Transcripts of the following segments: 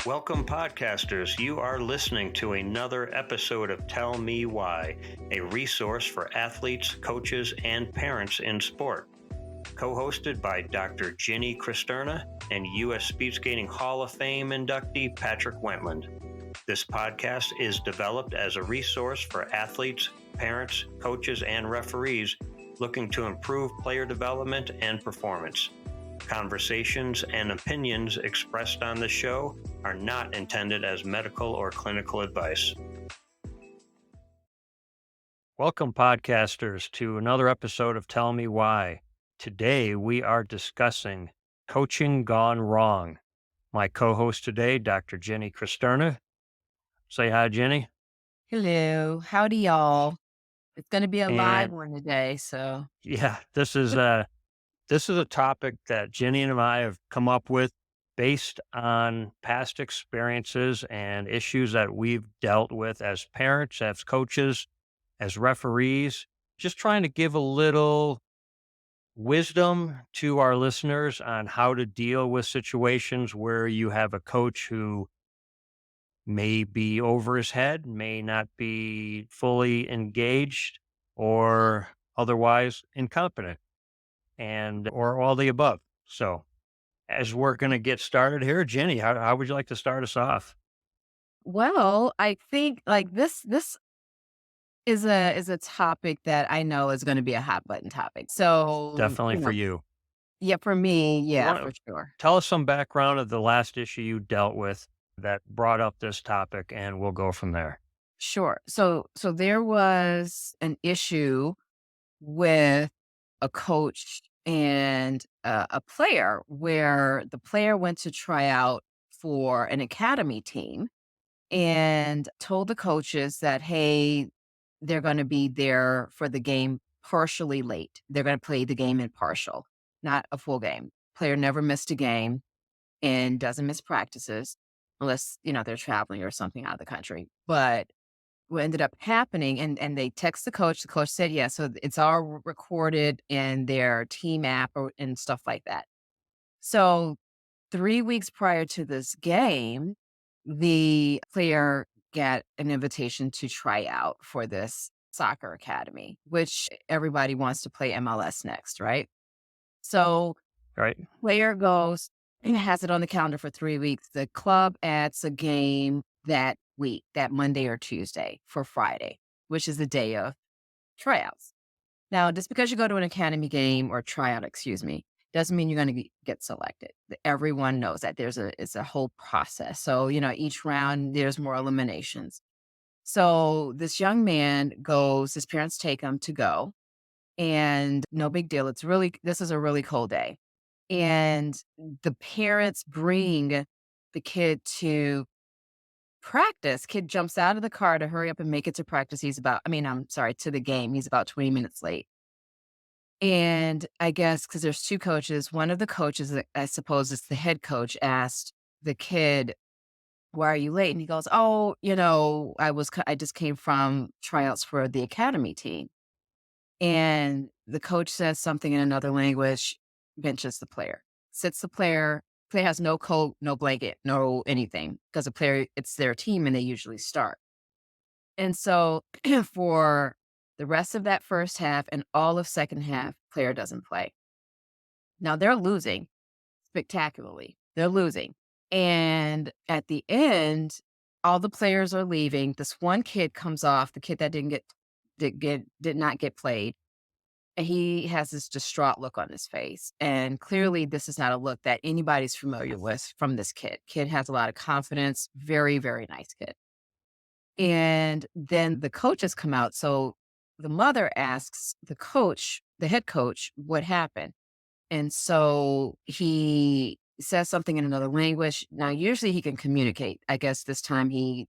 Welcome, podcasters. You are listening to another episode of Tell Me Why, a resource for athletes, coaches, and parents in sport. Co-hosted by Dr. Ginny Cristerna and U.S. Speed Skating Hall of Fame inductee Patrick Wentland. This podcast is developed as a resource for athletes, parents, coaches, and referees looking to improve player development and performance. Conversations and opinions expressed on the show are not intended as medical or clinical advice. Welcome, podcasters, to another episode of Tell Me Why. Today, we are discussing coaching gone wrong. My co-host today, Dr. Ginny Cristerna. Say hi, Ginny. Hello. Howdy, y'all. It's going to be a live And one today. So, yeah, this is a topic that Ginny and I have come up with based on past experiences and issues that we've dealt with as parents, as coaches, as referees, just trying to give a little wisdom to our listeners on how to deal with situations where you have a coach who may be over his head, may not be fully engaged, or otherwise incompetent, and or all the above. So, as we're going to get started here, Jenny, how would you like to start us off? well, I think like this is a topic that I know is going to be a hot button topic. So, Definitely for you. yeah, for me, You yeah, want for to sure. tell us some background of the last issue you dealt with that brought up this topic, and we'll go from there. Sure. So there was an issue with a coach and a player where the player went to try out for an academy team and told the coaches that, hey, they're going to be there for the game partially late. They're going to play the game in partial, not a full game. Player never missed a game and doesn't miss practices unless, they're traveling or something out of the country. But what ended up happening, and they text the coach said, yeah, so it's all recorded in their team app and stuff like that. So 3 weeks prior to this game, the player got an invitation to try out for this soccer academy, which everybody wants to play MLS next, right? So Right? player goes and has it on the calendar for 3 weeks. The club adds a game that week, that Monday or Tuesday for Friday, which is the day of tryouts. Now, just because you go to an academy game or tryout, excuse me, doesn't mean you're going to get selected. Everyone knows that it's a whole process. So, each round there's more eliminations. So this young man goes, his parents take him to go, and no big deal. This is a really cold day. And the parents bring the kid to practice. Kid jumps out of the car to hurry up and make it to practice. I'm sorry, to the game. He's about 20 minutes late. And I guess because there's two coaches, one of the coaches, I suppose it's the head coach, asked the kid, "Why are you late?" And he goes, "Oh, I just came from tryouts for the academy team." And the coach says something in another language, benches the player, sits the player. Player has no coat, no blanket, no anything because the player, it's their team and they usually start. And so for the rest of that first half and all of second half, player doesn't play. Now they're losing spectacularly. They're losing. And at the end, all the players are leaving. This one kid comes off, the kid that did not get played. And he has this distraught look on his face. And clearly this is not a look that anybody's familiar with from this kid. Kid has a lot of confidence, very, very nice kid. And then the coaches come out. So the mother asks the coach, the head coach, what happened. And so he says something in another language. Now, usually he can communicate. I guess this time he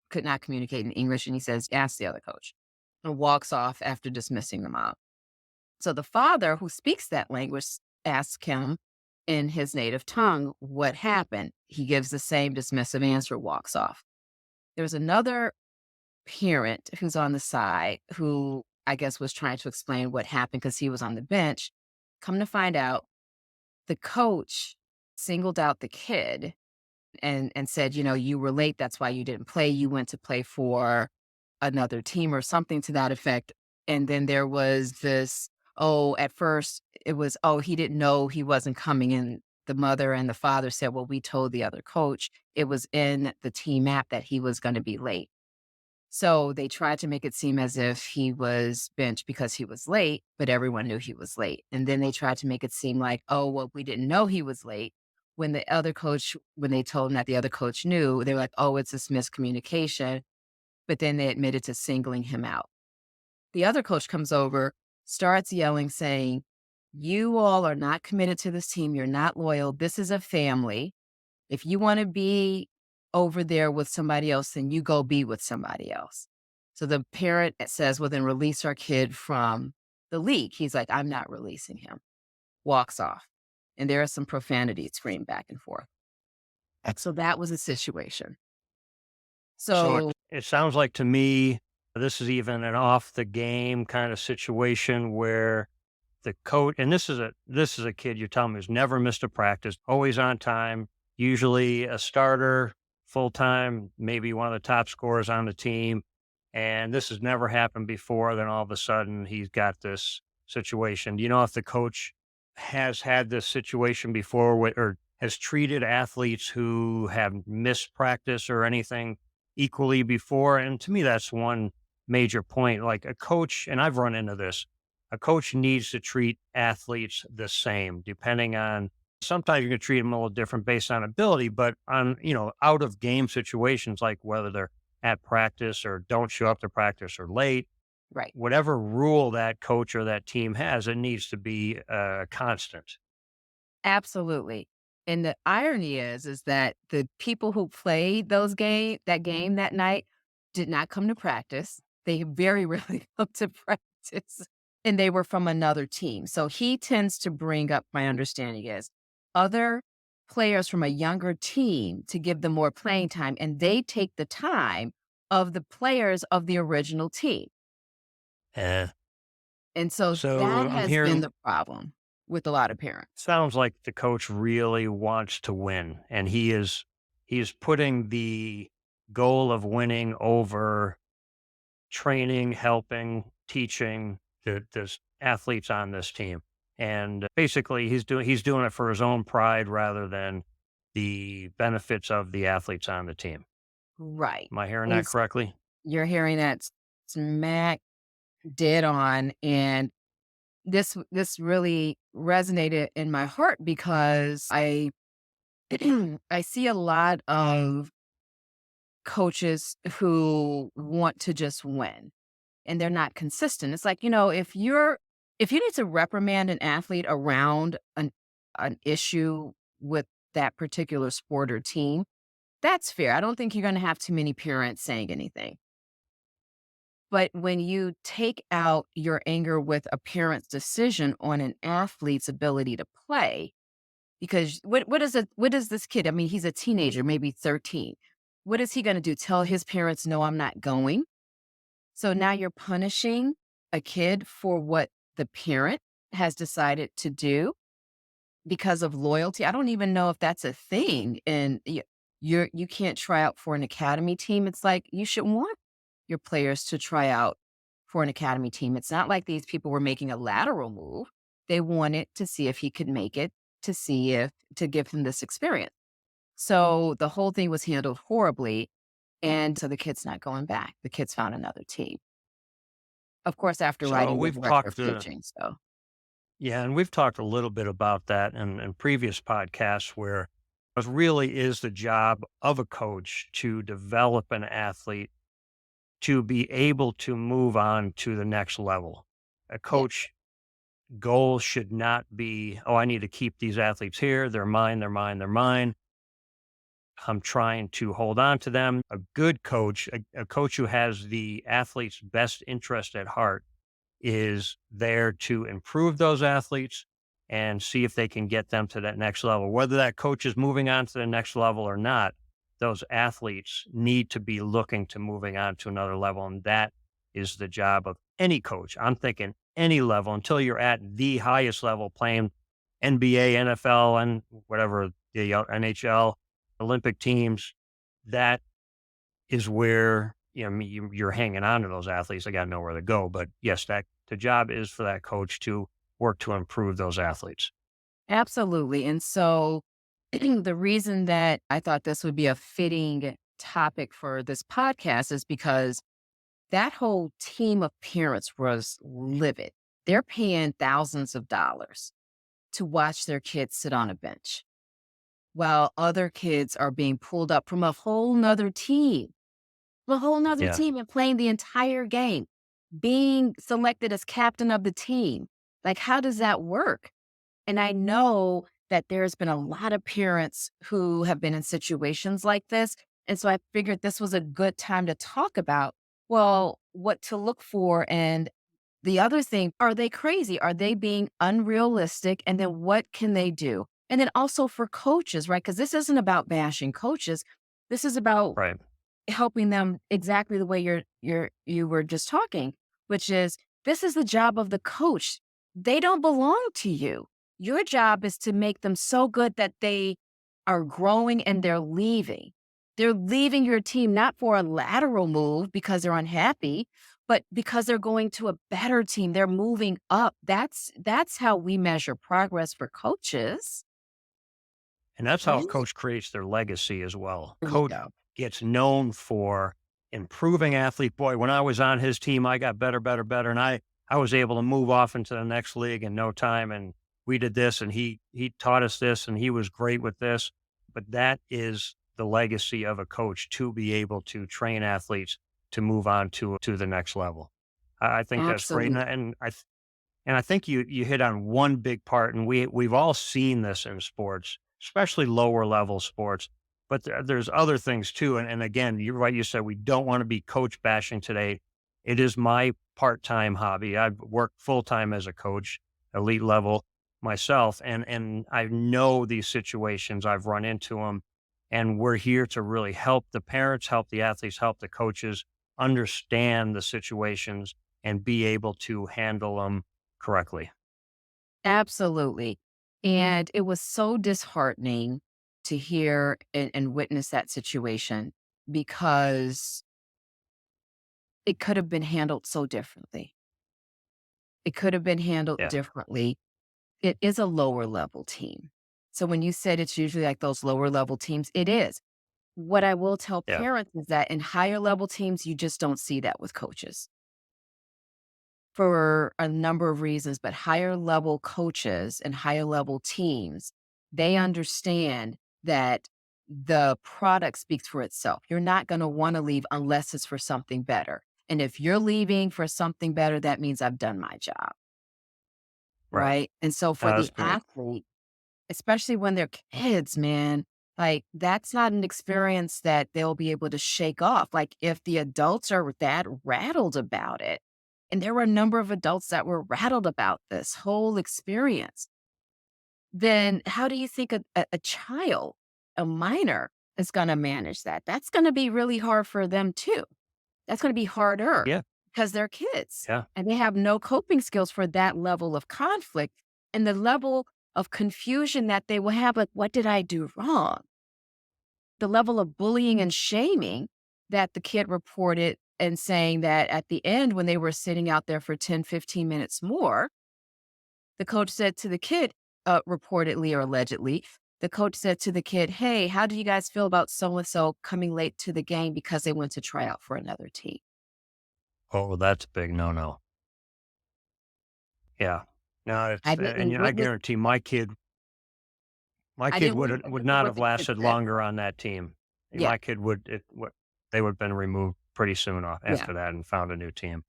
could not communicate in English. And he says, ask the other coach, and walks off after dismissing them out. So the father, who speaks that language, asks him in his native tongue what happened. He gives the same dismissive answer, walks off. There's another parent who's on the side who I guess was trying to explain what happened because he was on the bench. Come to find out, the coach singled out the kid and said, you were late. That's why you didn't play. You went to play for another team or something to that effect. And then there was this, oh, at first it was, oh, he didn't know he wasn't coming in. The mother and the father said, well, we told the other coach it was in the team app that he was going to be late. So they tried to make it seem as if he was benched because he was late, but everyone knew he was late. And then they tried to make it seem like, oh, well, we didn't know he was late. When they told him that the other coach knew, they were like, oh, it's this miscommunication. But then they admitted to singling him out. The other coach comes over, starts yelling, saying, you all are not committed to this team. You're not loyal. This is a family. If you want to be over there with somebody else, then you go be with somebody else. So the parent says, well, then release our kid from the league. He's like, I'm not releasing him. Walks off. And there is some profanity screamed back and forth. So that was a situation. So So, it sounds like to me, this is even an off the game kind of situation where the coach, and this is a kid you're telling me who's never missed a practice, always on time, usually a starter, full time, maybe one of the top scorers on the team. And this has never happened before. Then all of a sudden he's got this situation. Do you know if the coach has had this situation before or has treated athletes who have missed practice or anything equally before? And to me, that's one major point. Like a coach, and I've run into this, a coach needs to treat athletes the same, depending on, sometimes you can treat them a little different based on ability, but on, out of game situations, like whether they're at practice or don't show up to practice or late, right. whatever rule that coach or that team has, it needs to be constant. Absolutely. And the irony is that the people who played that game that night did not come to practice. They very rarely come to practice, and they were from another team. So he tends to bring up, my understanding is, other players from a younger team to give them more playing time, and they take the time of the players of the original team. Eh. And so that So I'm has been hearing, the problem with a lot of parents. sounds like the coach really wants to win, and he is putting the goal of winning over training, helping, teaching the athletes on this team. And basically he's doing it for his own pride rather than the benefits of the athletes on the team. Right. Am I hearing And that correctly? you're hearing that smack dead on, and this really resonated in my heart because I I see a lot of coaches who want to just win, and they're not consistent. It's like, if you need to reprimand an athlete around an issue with that particular sport or team, that's fair. I don't think you're going to have too many parents saying anything. But when you take out your anger with a parent's decision on an athlete's ability to play, because what is this kid? I mean, he's a teenager, maybe 13. What is he going to do? Tell his parents, no, I'm not going. So now you're punishing a kid for what the parent has decided to do because of loyalty. I don't even know if that's a thing. And you can't try out for an academy team. It's like you should want your players to try out for an academy team. It's not like these people were making a lateral move. They wanted to see if he could make it, to give him this experience. So the whole thing was handled horribly. And so the kid's not going back. The kid's found another team. Of course, after So writing the we've director of talked to coaching. So Yeah, and we've talked a little bit about that in previous podcasts where it really is the job of a coach to develop an athlete to be able to move on to the next level. A yeah, coach goal should not be, oh, I need to keep these athletes here. They're mine, they're mine, they're mine. I'm trying to hold on to them. A good coach, a coach who has the athlete's best interest at heart, is there to improve those athletes and see if they can get them to that next level. Whether that coach is moving on to the next level or not, those athletes need to be looking to moving on to another level. And that is the job of any coach. I'm thinking any level until you're at the highest level playing NBA, NFL, and whatever, the NHL. Olympic teams, that is where, you're hanging on to those athletes. They got nowhere to go. But yes, that the job is for that coach to work to improve those athletes. Absolutely. And so the reason that I thought this would be a fitting topic for this podcast is because that whole team of parents was livid. They're paying thousands of dollars to watch their kids sit on a bench while other kids are being pulled up from a whole nother Yeah. team and playing the entire game, being selected as captain of the team. Like, how does that work? And I know that there's been a lot of parents who have been in situations like this. And so I figured this was a good time to talk about, well, what to look for. And the other thing, are they crazy? Are they being unrealistic? And then what can they do? And then also for coaches, right? Because this isn't about bashing coaches. This is about Right. helping them exactly the way you were just talking, which is this is the job of the coach. They don't belong to you. Your job is to make them so good that they are growing and they're leaving. They're leaving your team not for a lateral move because they're unhappy, but because they're going to a better team. They're moving up. That's how we measure progress for coaches. And that's how a Right? coach creates their legacy as well. There you Coach go. gets known for improving athlete. Boy, when I was on his team, I got better, better, better. And I was able to move off into the next league in no time. And we did this and he taught us this and he was great with this. But that is the legacy of a coach to be able to train athletes to move on to the next level. I think that's great. Absolutely. And I think you hit on one big part, and we've all seen this in sports, especially lower level sports. But there's other things too. And again, you're right. You said we don't want to be coach bashing today. It is my part time hobby. I've worked full time as a coach, elite level myself, and I know these situations. I've run into them, and we're here to really help the parents, help the athletes, help the coaches understand the situations and be able to handle them correctly. Absolutely. And it was so disheartening to hear and witness that situation because it could have been handled so differently. It could have been handled Yeah, differently. It is a lower level team. So when you said it's usually like those lower level teams, it is. What I will tell yeah, parents is that in higher level teams, you just don't see that with coaches for a number of reasons, but higher level coaches and higher level teams, they understand that the product speaks for itself. You're not going to want to leave unless it's for something better. And if you're leaving for something better, that means I've done my job. right. Right. And so for That's the great. athlete, especially when they're kids, man, like that's not an experience that they'll be able to shake off. Like if the adults are that rattled about it, and there were a number of adults that were rattled about this whole experience, then how do you think a child, a minor, is going to manage that? That's going to be really hard for them too. That's going to be harder Yeah, because they're kids yeah, and they have no coping skills for that level of conflict and the level of confusion that they will have. Like, what did I do wrong? The level of bullying and shaming that the kid reported and saying that at the end, when they were sitting out there for 10, 15 minutes more, the coach said to the kid, reportedly or allegedly, the coach said to the kid, "Hey, how do you guys feel about so and so coming late to the game because they went to try out for another team?" oh, that's a big no-no. Yeah. No, I it's and, didn't I witness guarantee my I kid didn't would witness not what have the kid lasted said. longer on that team. Yeah, My kid would they would have been removed pretty soon off yeah, after that and found a new team.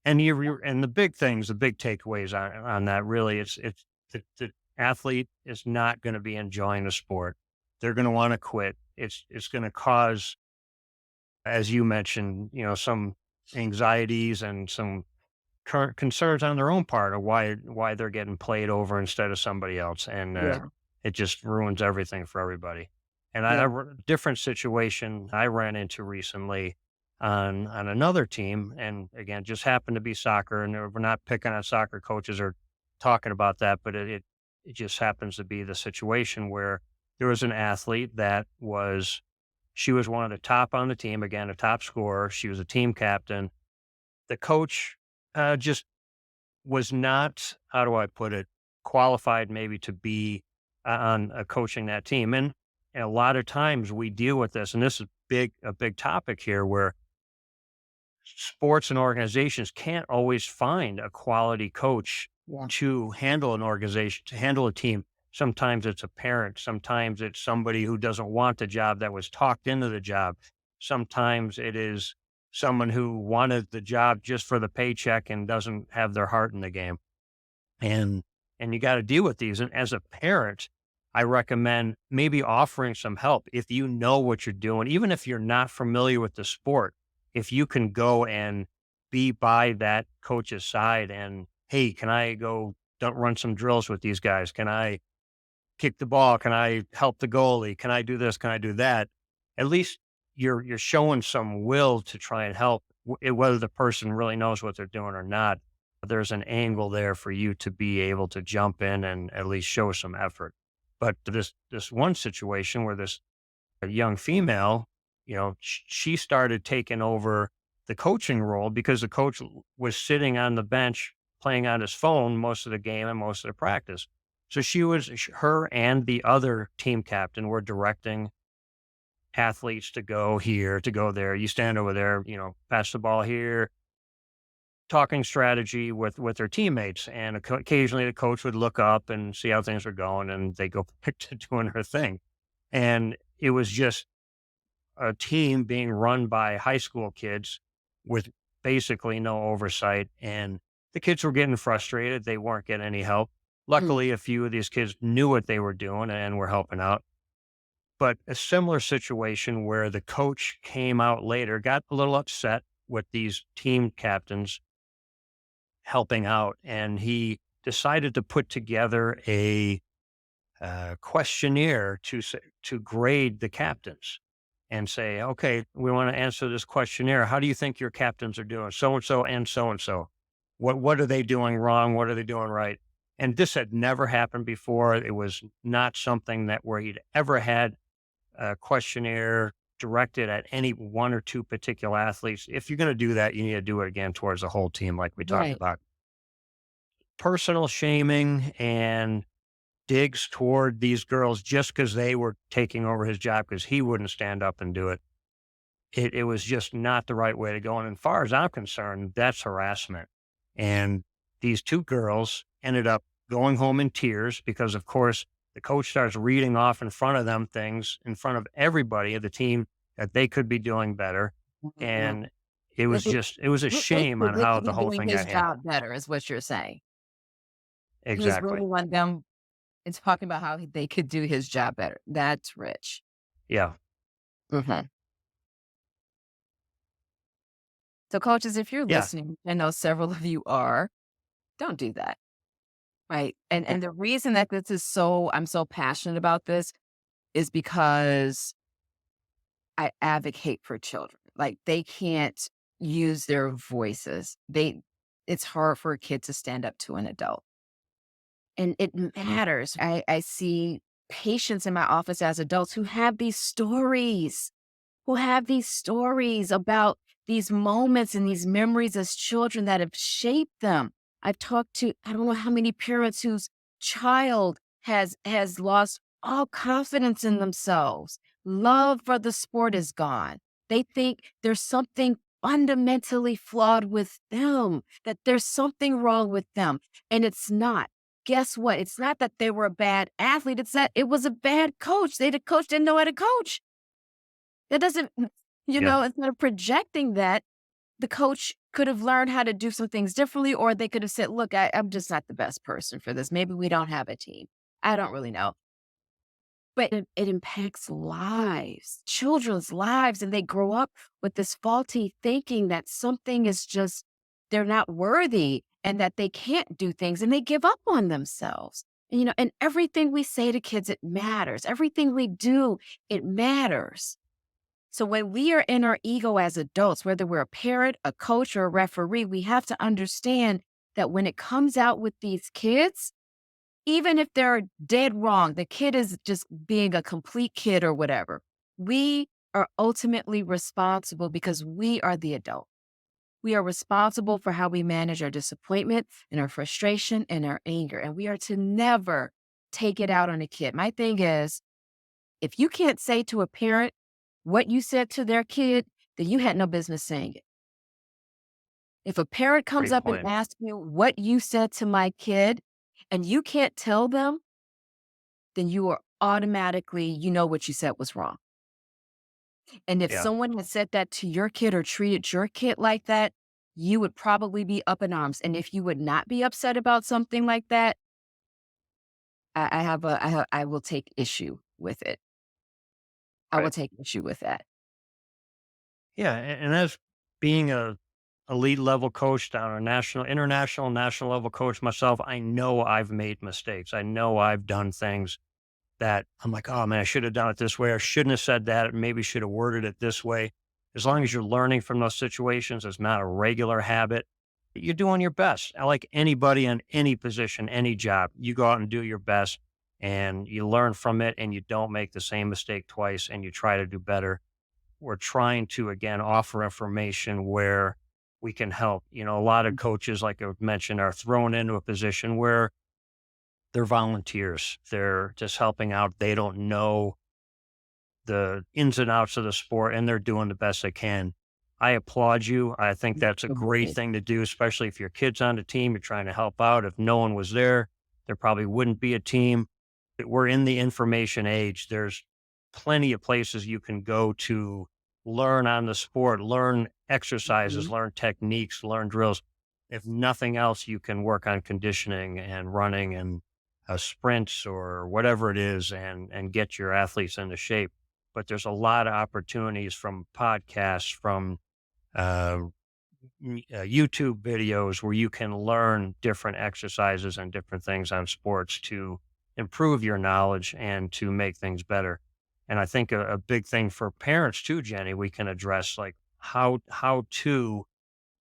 And and the big things, the big takeaways on that really, it's the athlete is not gonna be enjoying the sport. They're gonna wanna quit. It's gonna cause, as you mentioned, some anxieties and some current concerns on their own part of why they're getting played over instead of somebody else, and yeah, it just ruins everything for everybody. And yeah, different situation I ran into recently on another team, and again, just happened to be soccer, and we're not picking on soccer coaches or talking about that, but it just happens to be the situation where there was an athlete that was she was one of the top on the team, again, a top scorer. She was a team captain. The coach, just was not, how do I put it, qualified maybe to be on coaching that team. And a lot of times we deal with this, and this is a big topic here where sports and organizations can't always find a quality coach Yeah. to handle an organization, to handle a team. Sometimes it's a parent, sometimes it's somebody who doesn't want the job that was talked into the job. Sometimes it is someone who wanted the job just for the paycheck and doesn't have their heart in the game. And you gotta deal with these, and as a parent, I recommend maybe offering some help if you know what you're doing, even if you're not familiar with the sport. If you can go and be by that coach's side and, "Hey, can I go don't run some drills with these guys? Can I kick the ball? Can I help the goalie? Can I do this? Can I do that?" At least you're showing some will to try and help, whether the person really knows what they're doing or not. There's an angle there for you to be able to jump in and at least show some effort. But this one situation where this young female, she started taking over the coaching role because the coach was sitting on the bench playing on his phone most of the game and most of the practice. So her and the other team captain were directing athletes to go here, to go there. You stand over there, pass the ball here, talking strategy with their teammates. And occasionally the coach would look up and see how things were going, and they go back to doing her thing. And it was just a team being run by high school kids with basically no oversight. And the kids were getting frustrated. They weren't getting any help. Mm. Luckily, a few of these kids knew what they were doing and were helping out. But a similar situation where the coach came out later, got a little upset with these team captains helping out, and he decided to put together a questionnaire to grade the captains and say, "Okay, we want to answer this questionnaire. How do you think your captains are doing? So and so and so and so. What are they doing wrong? What are they doing right?" And this had never happened before. It was not something that where he'd ever had a questionnaire directed at any one or two particular athletes. If you're going to do that, you need to do it again towards the whole team, like we talked Right. about. Personal shaming and digs toward these girls just because they were taking over his job because he wouldn't stand up and do it. It was just not the right way to go. And as far as I'm concerned, that's harassment. And these two girls ended up going home in tears because, of course, the coach starts reading off in front of them things in front of everybody of the team that they could be doing better. Mhm. And it was a shame on They how could the be whole doing thing his got handled. job better is what you're saying. He was Exactly. ruling on them and talking about how they could do his job better. That's rich. Yeah. Mhm. So coaches, if you're Yeah. listening, I know several of you are, don't do that. Right. And the reason that this is so I'm so passionate about this is because I advocate for children. Like they can't use their voices. It's hard for a kid to stand up to an adult. And it matters. I see patients in my office as adults who have these stories about these moments and these memories as children that have shaped them. I've talked to I don't know how many parents whose child has lost all confidence in themselves. Love for the sport is gone. They think there's something fundamentally flawed with them, that there's something wrong with them, and it's not. Guess what? It's not that they were a bad athlete, it's that it was a bad coach. The coach didn't know how to coach. That doesn't Yeah. instead of projecting that, the coach could have learned how to do some things differently, or they could have said, "Look, I'm just not the best person for this. Maybe we don't have a team." I don't really know. But it impacts lives, children's lives, and they grow up with this faulty thinking that something is just they're not worthy and that they can't do things, and they give up on themselves. And everything we say to kids, it matters. Everything we do, it matters. So when we are in our ego as adults, whether we're a parent, a coach, or a referee, we have to understand that when it comes out with these kids, even if they're dead wrong, the kid is just being a complete kid or whatever. We are ultimately responsible because we are the adult. We are responsible for how we manage our disappointment and our frustration and our anger. And we are to never take it out on a kid. My thing is, if you can't say to a parent what you said to their kid, then you had no business saying it. If a parent comes Great up and point. asks you what you said to my kid and you can't tell them, then you are automatically, you know what you said was wrong. And if Yeah, someone had said that to your kid or treated your kid like that, you would probably be up in arms. And if you would not be upset about something like that, I will take issue with it. I will right. take issue with that. Yeah, and as being a elite level coach down a national, international, national level coach myself, I know I've made mistakes. I know I've done things that I'm like, oh man, I should have done it this way. I shouldn't have said that. Maybe should have worded it this way. As long as you're learning from those situations, it's not a regular habit. You're doing your best. I like anybody in any position, any job. You go out and do your best and you learn from it and you don't make the same mistake twice and you try to do better. We're trying to again offer information where we can help. You know, a lot of coaches, like I mentioned, are thrown into a position where they're volunteers. They're just helping out. They don't know the ins and outs of the sport and they're doing the best they can. I applaud you. I think that's a great Absolutely. thing to do, especially if your kid's on the team, you're trying to help out. If no one was there probably wouldn't be a team. But we're in the information age. There's plenty of places you can go to learn on the sport, learn exercises, Mhm. learn techniques, learn drills. If nothing else, you can work on conditioning and running and sprints or whatever it is and get your athletes into shape. But there's a lot of opportunities from podcasts, from uh, YouTube videos where you can learn different exercises and different things on sports to improve your knowledge and to make things better. And I think a big thing for parents too, Jenny, we can address like how to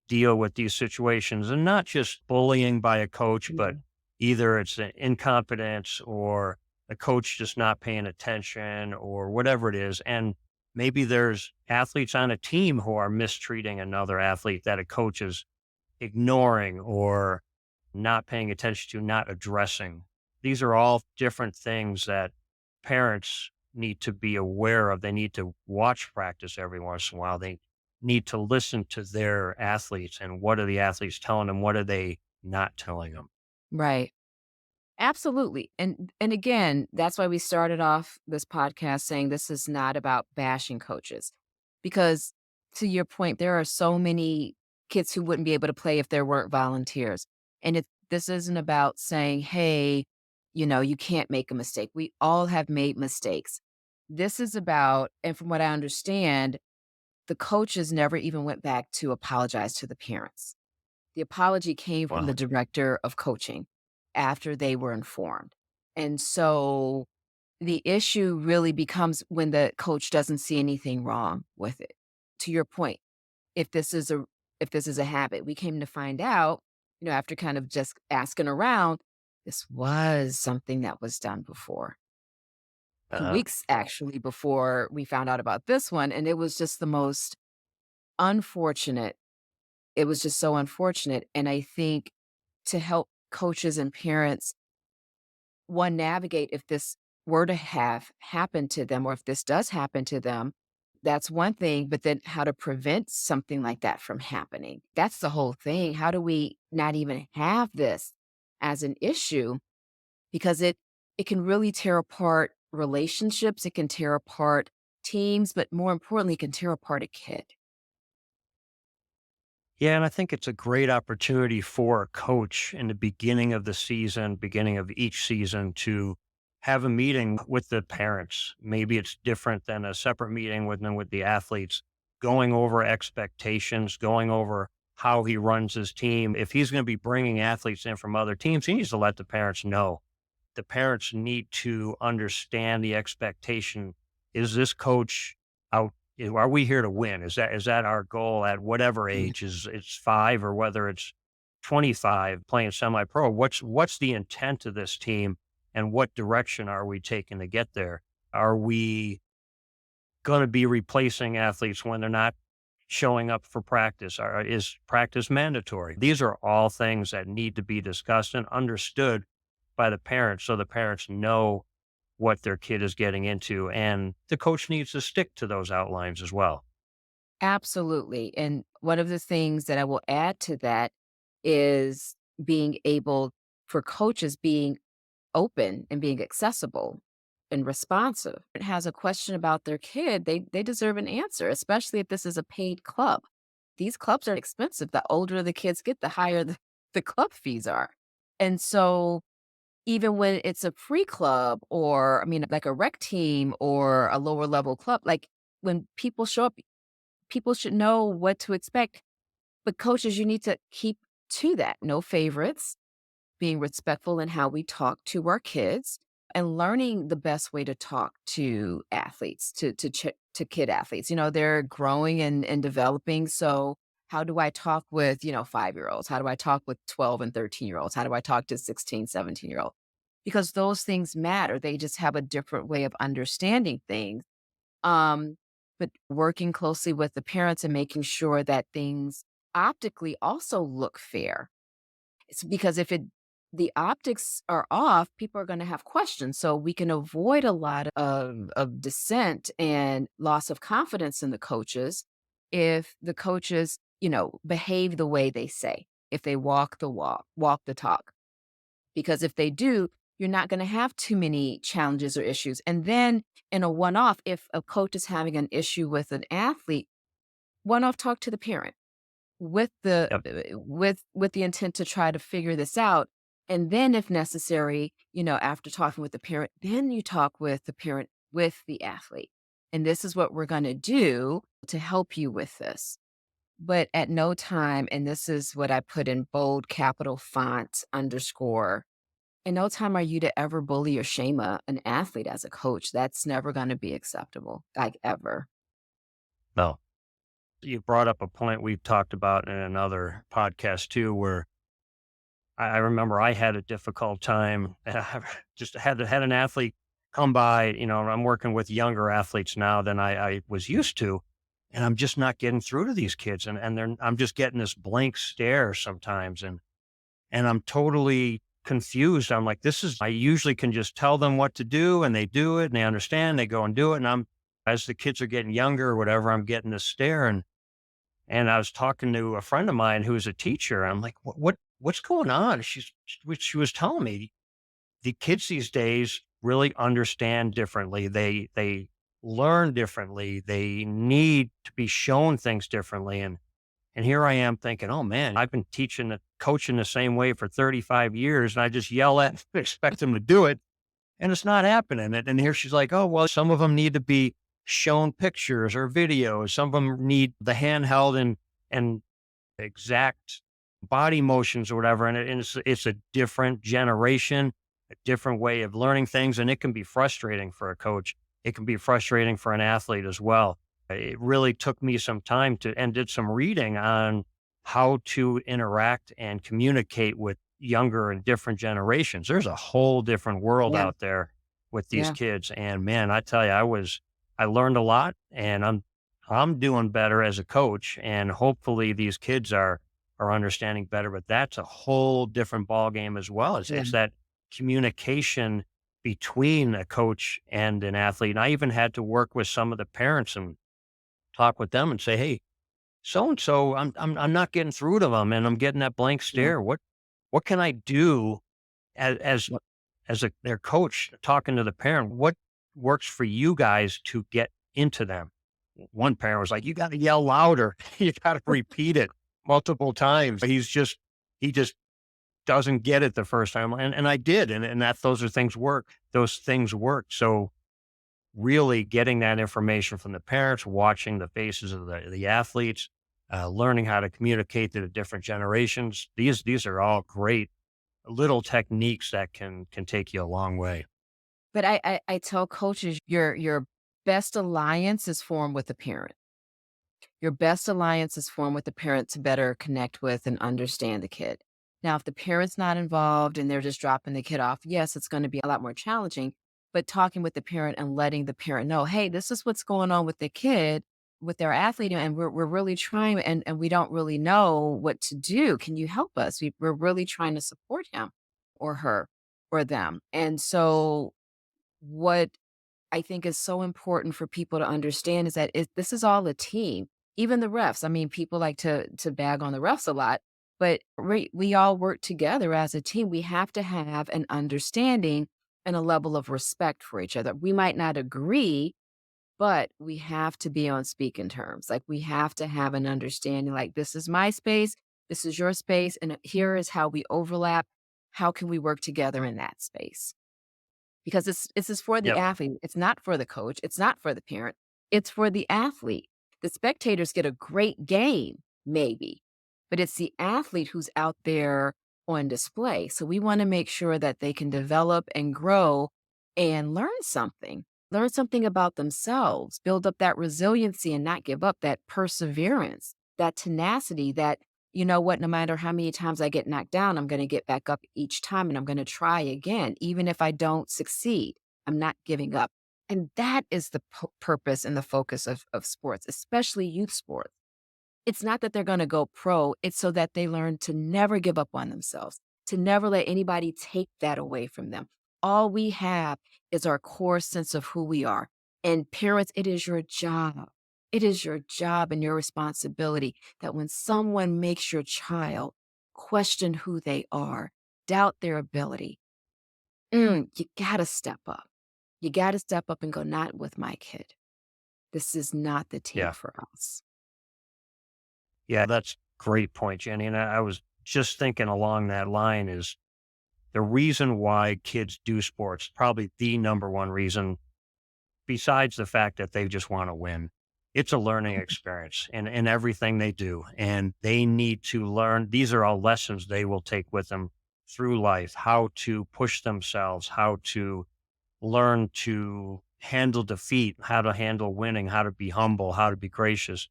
deal with these situations and not just bullying by a coach, but Yeah. either it's an incompetence or a coach just not paying attention or whatever it is. And maybe there's athletes on a team who are mistreating another athlete that a coach is ignoring or not paying attention to, not addressing. These are all different things that parents need to be aware of. They need to watch practice every once in a while. They need to listen to their athletes and what are the athletes telling them? What are they not telling them? Right. Absolutely. And again, that's why we started off this podcast saying this is not about bashing coaches. Because to your point, there are so many kids who wouldn't be able to play if there weren't volunteers. And this isn't about saying, hey, you can't make a mistake. We all have made mistakes. This is about, and from what I understand, the coaches never even went back to apologize to the parents. The apology came from the Well, director of coaching after they were informed. And so the issue really becomes when the coach doesn't see anything wrong with it. To your point, if this is a if this is a habit, we came to find out, after kind of just asking around, this was something that was done before. uh, Weeks actually before we found out about this one, and it was just the most unfortunate. It was just so unfortunate, and I think to help coaches and parents, one, navigate if this were to have happened to them or if this does happen to them, that's one thing, but then how to prevent something like that from happening. That's the whole thing. How do we not even have this as an issue? Because it can really tear apart relationships, it can tear apart teams, but more importantly, it can tear apart a kid. yeah, and I think it's a great opportunity for a coach in the beginning of the season, beginning of each season to have a meeting with the parents. Maybe it's different than a separate meeting with the athletes, going over expectations, going over how he runs his team. If he's going to be bringing athletes in from other teams, he needs to let the parents know. The parents need to understand the expectation. Is this coach out? Are we here to win? Is that our goal at whatever Yeah. age? Is it's 5 or whether it's 25 playing semi-pro. What's the intent of this team, and what direction are we taking to get there? Are we going to be replacing athletes when they're not showing up for practice? Is practice mandatory? These are all things that need to be discussed and understood by the parents, so the parents know what their kid is getting into, and the coach needs to stick to those outlines as well. Absolutely. And one of the things that I will add to that is being able for coaches being open and being accessible and responsive. It has a question about their kid, they deserve an answer, especially if this is a paid club. These clubs are expensive. The older the kids get, the higher the club fees are. And so even when it's a free club or I mean like a rec team or a lower level club, like when people show up, people should know what to expect. But coaches, you need to keep to that. No favorites, being respectful in how we talk to our kids and learning the best way to talk to athletes, to kid athletes. You know, they're growing and developing. So how do I talk with, 5-year-olds? How do I talk with 12 and 13-year-olds? How do I talk to 16, 17-year-old? Because those things matter. They just have a different way of understanding things. Um, but working closely with the parents and making sure that things optically also look fair. It's because if the optics are off, people are gonna have questions, so we can avoid a lot of dissent and loss of confidence in the coaches if the coaches, behave the way they say, if they walk the talk. Because if they do, you're not gonna have too many challenges or issues, and then in a one-off, if a coach is having an issue with an athlete, one-off talk to the parent Yep. with the intent to try to figure this out, and then if necessary, after talking with the parent, then you talk with the parent with the athlete, and this is what we're gonna do to help you with this. But at no time, and this is what I put in bold capital font underscore, in no time are you to ever bully or shame an athlete as a coach. That's never gonna be acceptable, like, ever. No. You brought up a point we've talked about in another podcast too, where I remember I had a difficult time. Just had an athlete come by. I'm working with younger athletes now than I was used to, and I'm just not getting through to these kids, and I'm just getting this blank stare sometimes, and I'm totally confused. I'm like, this is. I usually can just tell them what to do, and they do it, and they understand. They go and do it, and I'm as the kids are getting younger or whatever, I'm getting this stare, and I was talking to a friend of mine who's a teacher. I'm like, what's going on? She was telling me the kids these days really understand differently. They learn differently. They need to be shown things differently. And here I am thinking, oh man, I've been coaching the same way for 35 years, and I just yell at expect them to do it, and it's not happening. And here she's like, "Oh, well, some of them need to be shown pictures or videos. Some of them need the handheld and exact body motions or whatever." And it's a different generation, a different way of learning things, and it can be frustrating for a coach. It can be frustrating for an athlete as well. It really took me some time to and did some reading on how to interact and communicate with younger and different generations. There's a whole different world Yeah, out there with these yeah, kids. And man, I tell you, I learned a lot, and I'm doing better as a coach, and hopefully these kids are understanding better. But that's a whole different ball game as well. yeah, It's that communication between a coach and an athlete. And I even had to work with some of the parents and talk with them and say, "Hey, so and so, I'm not getting through to them, and I'm getting that blank yeah, stare. What can I do as as yep, their coach talking to the parent? What works for you guys to get into them?" One parent was like, "You got to yell louder. You got to repeat it multiple times." He just doesn't get it the first time, and I did, and that those are things work. Those things work. So really getting that information from the parents, watching the faces of the athletes, learning how to communicate to the different generations. These are all great little techniques that can take you a long way. but I tell coaches your best alliance is formed with the parent. Your best alliance is formed with the parent to better connect with and understand the kid. Now, if the parent's not involved and they're just dropping the kid off, yes, it's going to be a lot more challenging. But talking with the parent and letting the parent know, hey, this is what's going on with the kid, with their athlete, and we're really trying, and we don't really know what to do. Can you help us? We're really trying to support him or her or them. And so, what I think is so important for people to understand is that this is all a team. Even the refs. I mean, people like to bag on the refs a lot, but we all work together as a team. We have to have an understanding and a level of respect for each other. We might not agree, but we have to be on speaking terms. Like we have to have an understanding. Like this is my space, this is your space, and here is how we overlap. How can we work together in that space? Because this is for the Yep. athlete, it's not for the coach, it's not for the parent, it's for the athlete. The spectators get a great game, maybe, but it's the athlete who's out there on display, so we wanna make sure that they can develop and grow and learn something about themselves, build up that resiliency and not give up, that perseverance, that tenacity, that, "You know what? No matter how many times I get knocked down, I'm gonna get back up each time and I'm gonna try again. Even if I don't succeed, I'm not giving up." And that is the purpose and the focus of sports, especially youth sports. It's not that they're gonna go pro, it's so that they learn to never give up on themselves, to never let anybody take that away from them. All we have is our core sense of who we are. And parents, it is your job. It is your job and your responsibility that when someone makes your child question who they are, doubt their ability, you gotta step up. You gotta step up and go, "Not with my kid. This is not the team Yeah. for us." Yeah. That's great point, Jenny. And I was just thinking along that line is the reason why kids do sports, probably the number one reason, besides the fact that they just want to win. It's a learning experience in everything they do. And they need to learn. These are all lessons they will take with them through life, how to push themselves, how to learn to handle defeat, how to handle winning, how to be humble, how to be gracious,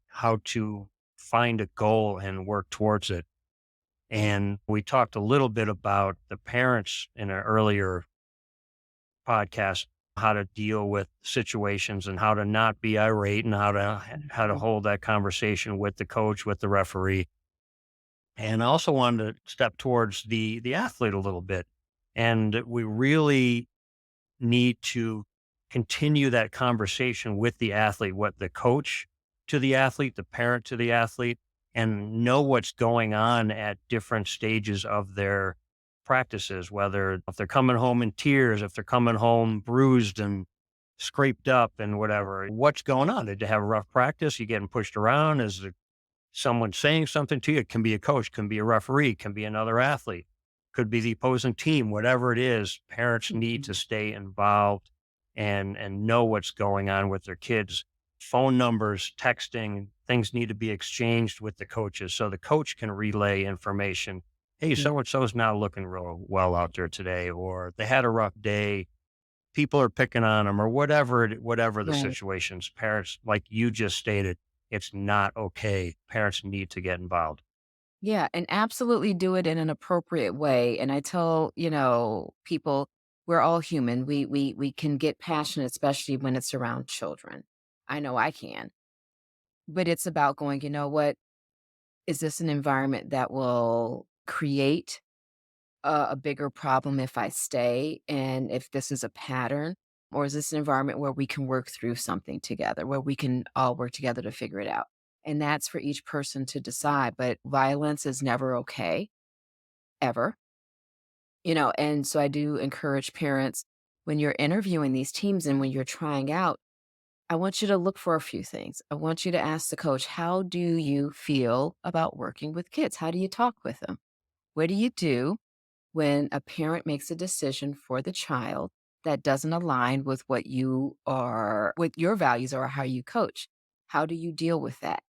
how to find a goal and work towards it. And we talked a little bit about the parents in an earlier podcast, how to deal with situations and how to not be irate and how to Mhm. hold that conversation with the coach, with the referee. And I also wanted to step towards the athlete a little bit. And we really need to continue that conversation with the athlete, what the coach to the athlete, the parent to the athlete, and know what's going on at different stages of their practices, whether if they're coming home in tears, if they're coming home bruised and scraped up and whatever. What's going on? Did they have a rough practice? You getting pushed around? Is there someone saying something to you? It can be a coach, can be a referee, can be another athlete, could be the opposing team, whatever it is. Parents need to Mhm. stay involved and know what's going on with their kids. Phone numbers, texting, things need to be exchanged with the coaches so the coach can relay information. Hey, Yeah, so and so's not looking real well out there today, or they had a rough day. People are picking on them, or whatever the right. situations. Parents, like you just stated, it's not okay. Parents need to get involved. Yeah, and absolutely do it in an appropriate way, and I tell, people, we're all human. We can get passionate, especially when it's around children. I know I can. But it's about going, "You know what? Is this an environment that will create a bigger problem if I stay, and if this is a pattern? Or is this an environment where we can work through something together, where we can all work together to figure it out?" And that's for each person to decide, but violence is never okay, ever, and so I do encourage parents, when you're interviewing these teams and when you're trying out, I want you to look for a few things. I want you to ask the coach, "How do you feel about working with kids? How do you talk with them? What do you do when a parent makes a decision for the child that doesn't align with what your values are, or how you coach? How do you deal with that?"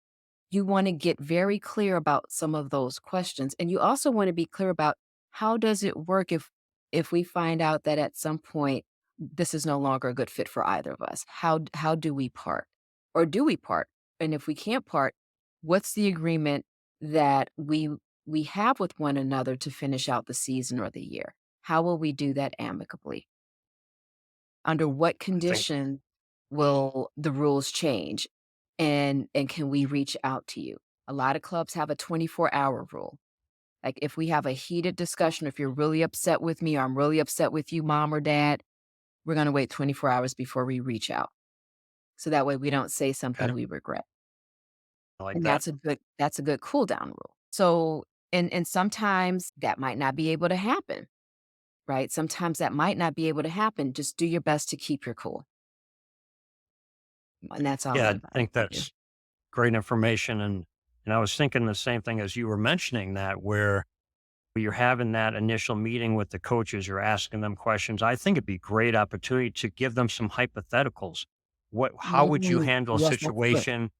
You wanna get very clear about some of those questions, and you also wanna be clear about how does it work if we find out that at some point this is no longer a good fit for either of us? How do we part? Or do we part? And if we can't part, what's the agreement that we we have with one another to finish out the season or the year? How will we do that amicably? Under what I think, condition will the rules change? And can we reach out to you? A lot of clubs have a 24-hour rule. Like, if we have a heated discussion, if you're really upset with me or I'm really upset with you, mom or dad, we're gonna wait 24 hours before we reach out. So that way we don't say okay, something we regret. I like And that. that's a good cool down rule. So and sometimes that might not be able to happen, right? Sometimes that might not be able to happen. Just do your best to keep your cool. And that's all Yeah, I I advise think you do. that's great information, and I was thinking the same thing as you were mentioning that, where you're having that initial meeting with the coaches, you're asking them questions. I think it'd be a great opportunity to give them some hypotheticals. How would you handle a Yes, that's good. situation?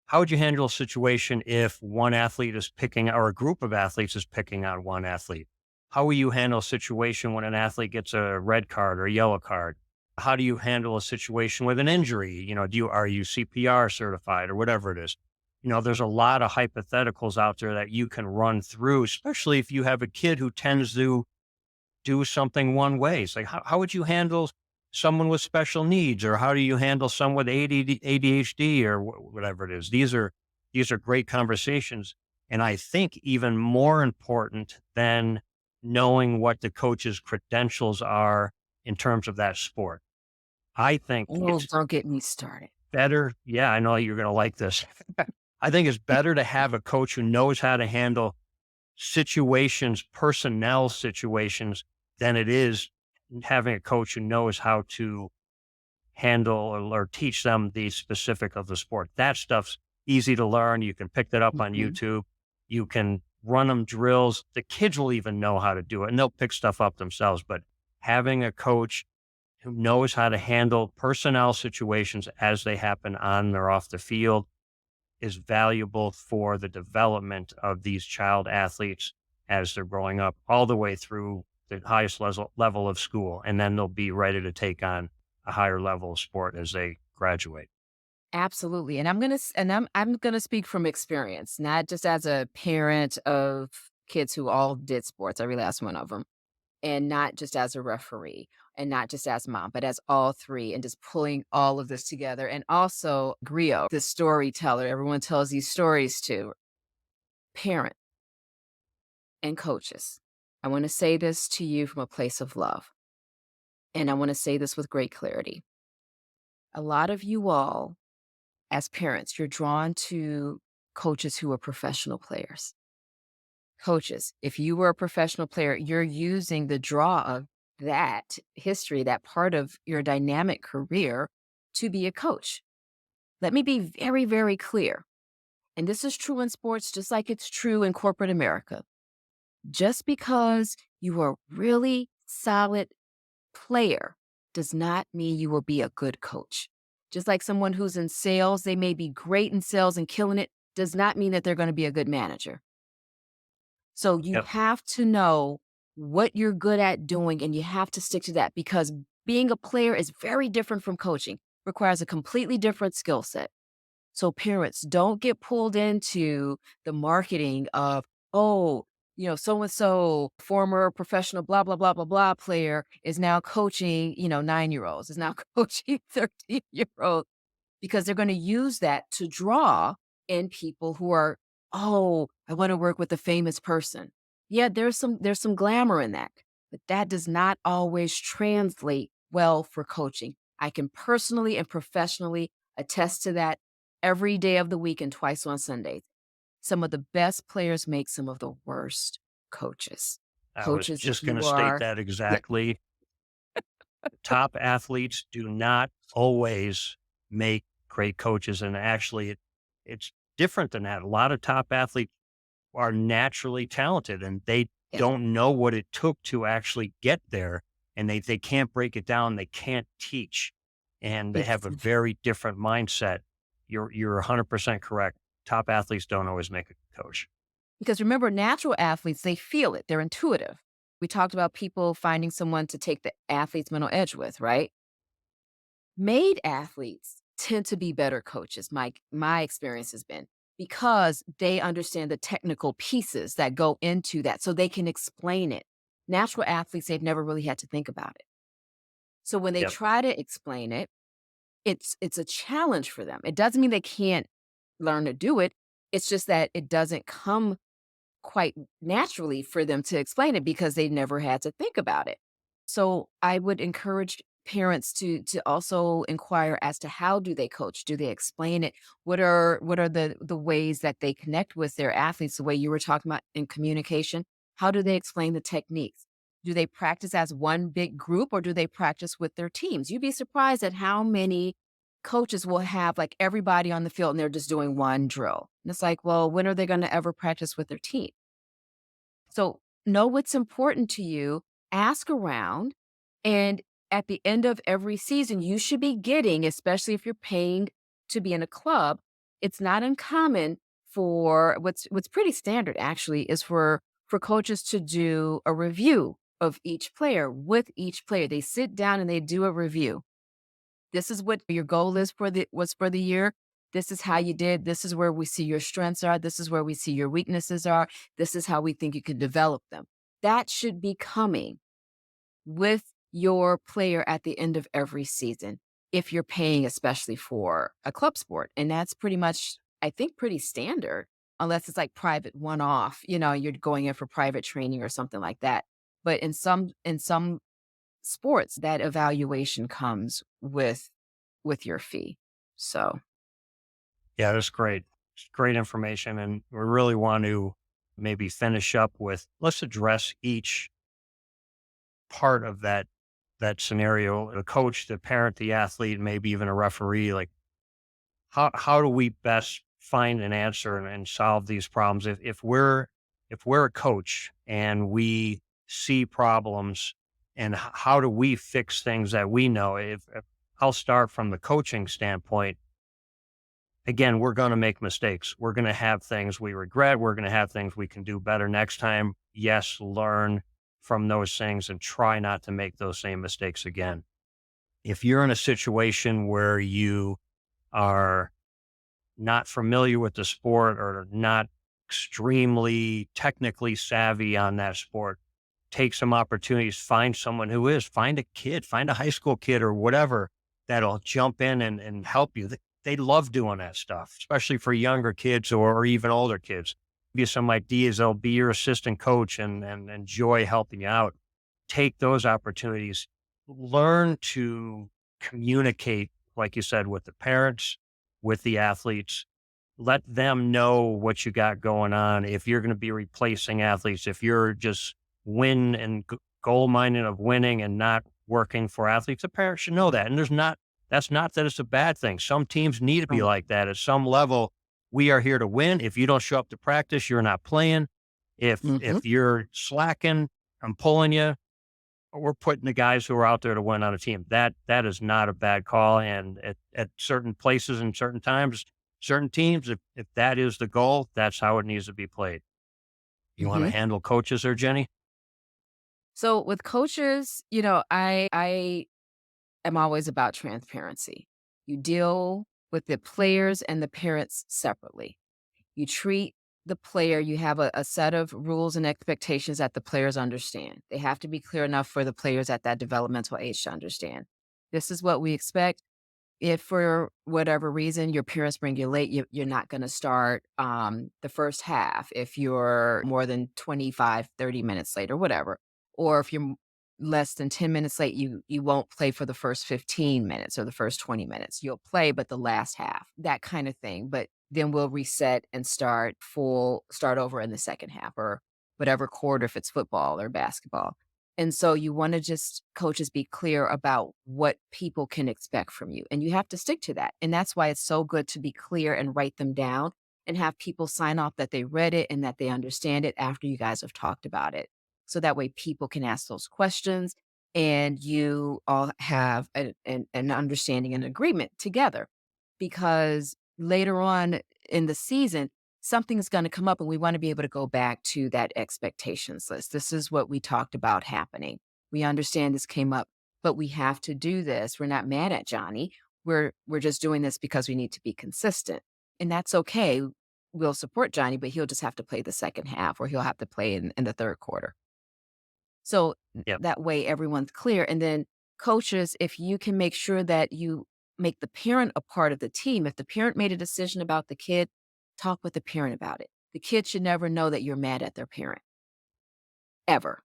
How would you handle a situation if one athlete is picking, or a group of athletes is picking on one athlete? How will you handle a situation when an athlete gets a red card or a yellow card? How do you handle a situation with an injury? Are you CPR certified or whatever it is? There's a lot of hypotheticals out there that you can run through, especially if you have a kid who tends to do something one way. It's like, how would you handle someone with special needs, or how do you handle someone with ADHD or whatever it is? These are great conversations, and I think even more important than knowing what the coach's credentials are in terms of that sport. I think Oh, it's don't get me started. better. Yeah, I know you're going to like this. I think it's better to have a coach who knows how to handle situations, personnel situations, than it is having a coach who knows how to handle or teach them the specific of the sport. That stuff's easy to learn. You can pick that up on Mhm. YouTube. You can run them drills. The kids will even know how to do it, and they'll pick stuff up themselves. But having a coach who knows how to handle personnel situations as they happen on or off the field is valuable for the development of these child athletes as they're growing up, all the way through the highest level of school. And then they'll be ready to take on a higher level of sport as they graduate. Absolutely, and I'm gonna speak from experience, not just as a parent of kids who all did sports, every last one of them, and not just as a referee, and not just as mom, but as all 3, and just pulling all of this together, and also Griot, the storyteller, everyone tells these stories to. Parent and coaches, I wanna say this to you from a place of love, and I wanna say this with great clarity. A lot of you all, as parents, you're drawn to coaches who are professional players. Coaches, if you were a professional player, you're using the draw of that history, that part of your dynamic career to be a coach. Let me be very, very clear. And this is true in sports, just like it's true in corporate America. Just because you are a really solid player does not mean you will be a good coach. Just like someone who's in sales, they may be great in sales and killing it, does not mean that they're going to be a good manager. So you Yep. have to know what you're good at doing and you have to stick to that because being a player is very different from coaching, requires a completely different skill set. So parents, don't get pulled into the marketing of, oh, so and so former professional blah blah blah blah blah player is now coaching, 9-year-olds, is now coaching 13-year-olds because they're going to use that to draw in people who are, oh, I want to work with a famous person. Yeah, there's some glamour in that, but that does not always translate well for coaching. I can personally and professionally attest to that every day of the week and twice on Sundays. Some of the best players make some of the worst coaches. I was Coaches, if just going to you state are, that yeah, exactly. Top athletes do not always make great coaches. And actually, it's different than that. A lot of top athletes are naturally talented and they yeah, don't know what it took to actually get there, and they can't break it down, they can't teach, and they have a ex- very different mindset. You're 100% correct. Top athletes don't always make a coach. because remember, natural athletes, they feel it, they're intuitive. We talked about people finding someone to take the athlete's mental edge with, right? Made athletes tend to be better coaches. My experience has been. because they understand the technical pieces that go into that so they can explain it. Natural athletes, they've never really had to think about it. So when they Yep. try to explain it, it's a challenge for them. It doesn't mean they can't learn to do it. It's just that it doesn't come quite naturally for them to explain it because they never had to think about it. So I would encourage parents to also inquire as to how do they coach? Do they explain it? What are the ways that they connect with their athletes? The way you were talking about in communication, how do they explain the techniques? Do they practice as one big group or do they practice with their teams? You'd be surprised at how many coaches will have like everybody on the field and they're just doing one drill. And it's like, well, when are they going to ever practice with their team? So know what's important to you, ask around, and at the end of every season, you should be getting, especially if you're paying to be in a club, it's not uncommon for what's pretty standard actually is for coaches to do a review of each player with each player. They sit down and they do a review. This is what your goal is for the year. This is how you did. This is where we see your strengths are. This is where we see your weaknesses are. This is how we think you can develop them. That should be coming with your player at the end of every season if you're paying especially for a club sport. And that's pretty much, I think, pretty standard unless it's like private one off, you're going in for private training or something like that. But in some sports, that evaluation comes with your fee. So, Yeah, that's great. It's great information. And we really want to maybe finish up with, let's address each part of that scenario, the coach, the parent, the athlete, maybe even a referee. Like, how do we best find an answer and solve these problems? If we're a coach and we see problems, and how do we fix things that we know? If I'll start from the coaching standpoint. Again, we're going to make mistakes. We're going to have things we regret. We're going to have things we can do better next time. Yes, learn from those things and try not to make those same mistakes again. If you're in a situation where you are not familiar with the sport or not extremely technically savvy on that sport, take some opportunities, find someone who is, find a kid, find a high school kid or whatever that'll jump in and help you. They love doing that stuff, especially for younger kids or even older kids. Give you some ideas. They'll be your assistant coach and enjoy helping you out. Take those opportunities. Learn to communicate, like you said, with the parents, with the athletes. Let them know what you got going on. If you're going to be replacing athletes, if you're just win and goal minded of winning and not working for athletes, the parents should know that. And that's not that it's a bad thing. Some teams need to be right. like that. At some level, we are here to win. If you don't show up to practice, you're not playing. Mhm. If you're slacking, I'm pulling you. We're putting the guys who are out there to win on a team. That is not a bad call. And at certain places and certain times, certain teams, if that is the goal, that's how it needs to be played. You want to Mhm. handle coaches there, Jenny? So with coaches, I am always about transparency. You deal with the players and the parents separately. You treat the player, you have a set of rules and expectations that the players understand. They have to be clear enough for the players at that developmental age to understand. This is what we expect. If for whatever reason your parents bring you late, you're not going to start the first half if you're more than 25, 30 minutes late or whatever. Or if you're less than 10 minutes late, you won't play for the first 15 minutes or the first 20 minutes. You'll play, but the last half, that kind of thing. But then we'll reset and start over in the second half or whatever quarter if it's football or basketball. And so you wanna just coaches be clear about what people can expect from you, and you have to stick to that, and that's why it's so good to be clear and write them down and have people sign off that they read it and that they understand it after you guys have talked about it. So that way people can ask those questions and you all have an understanding and agreement together. Because later on in the season, something's gonna come up and we wanna be able to go back to that expectations list. This is what we talked about happening. We understand this came up, but we have to do this. We're not mad at Johnny. We're just doing this because we need to be consistent. And that's okay. we'll support Johnny, but he'll just have to play the second half or he'll have to play in the third quarter. So Yep. that way everyone's clear. And then coaches, if you can make sure that you make the parent a part of the team, if the parent made a decision about the kid, talk with the parent about it. The kid should never know that you're mad at their parent, ever.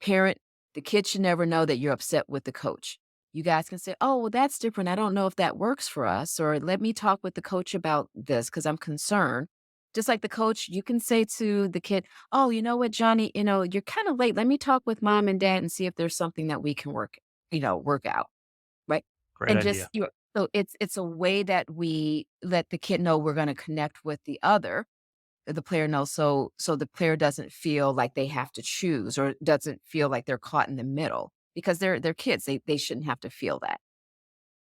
Parent, the kid should never know that you're upset with the coach. You guys can say, "Oh, well, that's different. I don't know if that works for us," or "Let me talk with the coach about this because I'm concerned." Just like the coach, you can say to the kid, "Oh, you know what, Johnny, you're kind of late. Let me talk with mom and dad and see if there's something that we can work out." Right? Great And idea. just you so it's a way that we let the kid know we're going to connect with the player knows, so the player doesn't feel like they have to choose or doesn't feel like they're caught in the middle because they're kids. They shouldn't have to feel that.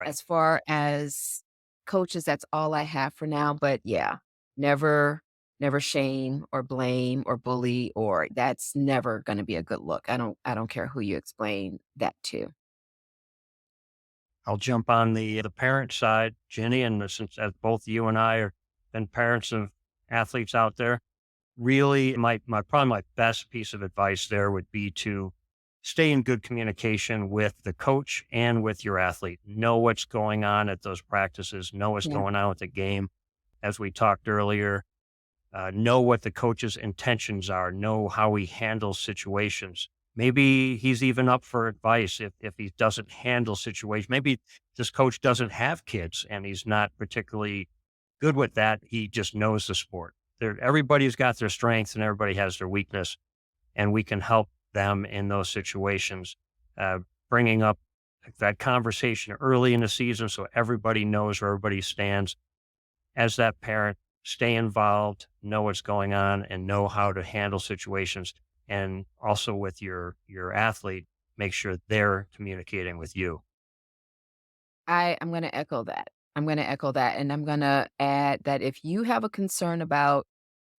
Right. As far as coaches, that's all I have for now. But yeah, never never shame or blame or bully or that's never going to be a good look. I don't care who you explain that to. I'll jump on the parent side, Jenny, and since as both you and I are been parents of athletes out there, really my probably my best piece of advice there would be to stay in good communication with the coach and with your athlete. Know what's going on at those practices, know what's Yeah. going on with the game. As we talked earlier, know what the coach's intentions are, know how he handles situations. Maybe he's even up for advice if he doesn't handle situations. Maybe this coach doesn't have kids and he's not particularly good with that. He just knows the sport. Everybody's got their strengths and everybody has their weakness, and we can help them in those situations. Uh, Bringing up that conversation early in the season so everybody knows where everybody stands as that parent, stay involved, know what's going on, and know how to handle situations. And also with your athlete, make sure they're communicating with you. I'm gonna echo that. I'm gonna echo that, and I'm gonna add that if you have a concern about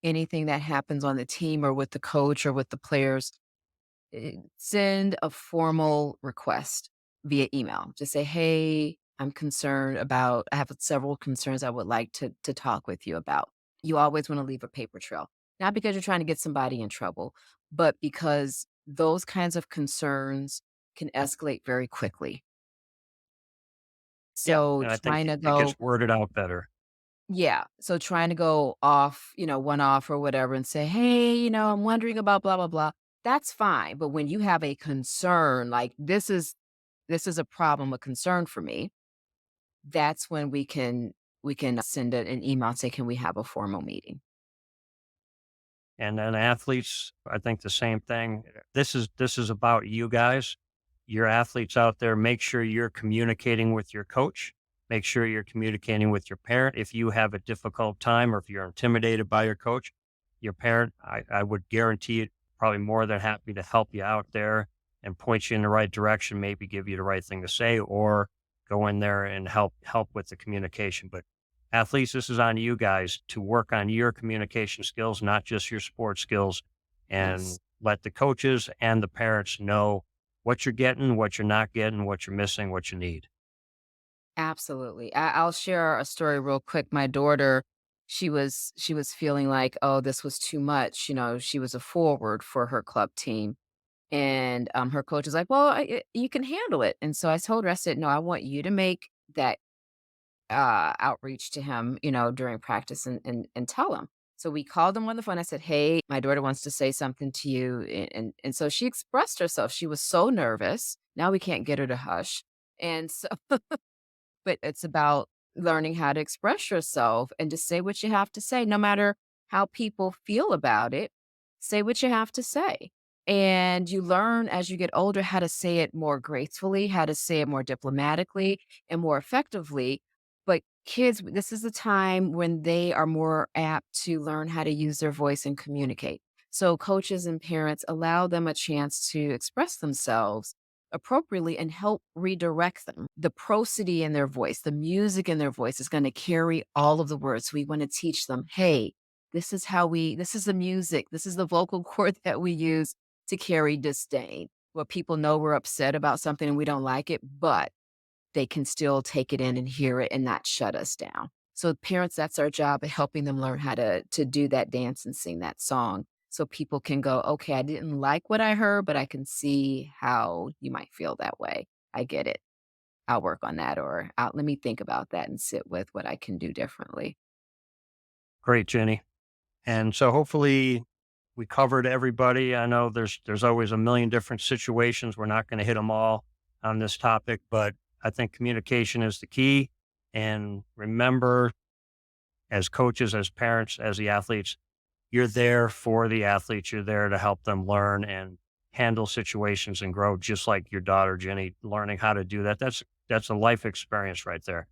anything that happens on the team or with the coach or with the players, send a formal request via email. Just say, "Hey, I have several concerns I would like to talk with you about." You always wanna leave a paper trail, not because you're trying to get somebody in trouble, but because those kinds of concerns can escalate very quickly. Yeah, So and I think trying to it go gets worded out better. Yeah. So trying to go off, one off or whatever and say, "Hey, I'm wondering about blah blah blah." That's fine, but when you have a concern, like this is a problem, a concern for me, that's when we can send an email and say, "Can we have a formal meeting?" And then athletes, I think the same thing. This is about you guys, your athletes out there. Make sure you're communicating with your coach. Make sure you're communicating with your parent. If you have a difficult time or if you're intimidated by your coach, your parent, I would guarantee it probably more than happy to help you out there and point you in the right direction, maybe give you the right thing to say, or go in there and help with the communication. But athletes, this is on you guys to work on your communication skills, not just your sports skills, and Yes. let the coaches and the parents know what you're getting, what you're not getting, what you're missing, what you need. Absolutely. I'll share a story real quick. My daughter, she was feeling like, oh, this was too much. She was a forward for her club team. And, her coach is like, "Well, you can handle it." And so I told her, I said, "No, I want you to make that, outreach to him, during practice and tell him." So we called him on the phone. I said, "Hey, my daughter wants to say something to you." And so she expressed herself. She was so nervous. Now we can't get her to hush. And so but it's about learning how to express yourself and just say what you have to say, no matter how people feel about it. Say what you have to say. And you learn as you get older how to say it more gracefully, how to say it more diplomatically and more effectively. But kids, this is the time when they are more apt to learn how to use their voice and communicate. So, coaches and parents allow them a chance to express themselves appropriately and help redirect them. The prosody in their voice, the music in their voice is going to carry all of the words. We want to teach them, hey, this is the music, this is the vocal cord that we use to carry disdain, where people know we're upset about something and we don't like it, but they can still take it in and hear it and not shut us down. So parents, that's our job of helping them learn how to do that dance and sing that song so people can go, "Okay, I didn't like what I heard, but I can see how you might feel that way. I get it. I'll work on that," or let me think about that and sit with what I can do differently." Great, Jenny. And so hopefully we covered everybody. I know there's always a million different situations. We're not going to hit them all on this topic, but I think communication is the key. And remember, as coaches, as parents, as the athletes, you're there for the athletes. You're there to help them learn and handle situations and grow, just like your daughter Jenny learning how to do that. That's a life experience right there.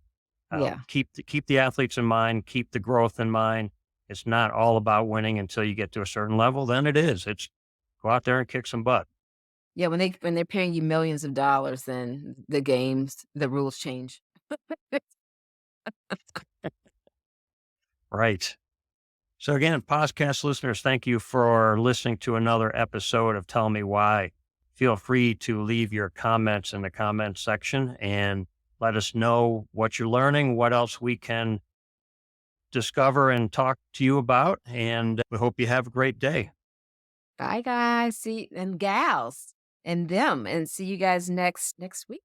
Yeah. Keep the athletes in mind, keep the growth in mind. It's not all about winning until you get to a certain level. Then it is. It's go out there and kick some butt. Yeah, when they're paying you millions of dollars, then the rules change. Right. So again, podcast listeners, thank you for listening to another episode of Tell Me Why. Feel free to leave your comments in the comments section and let us know what you're learning, what else we can discover and talk to you about. And we hope you have a great day. Bye, guys. See and gals and them, and see you guys next week.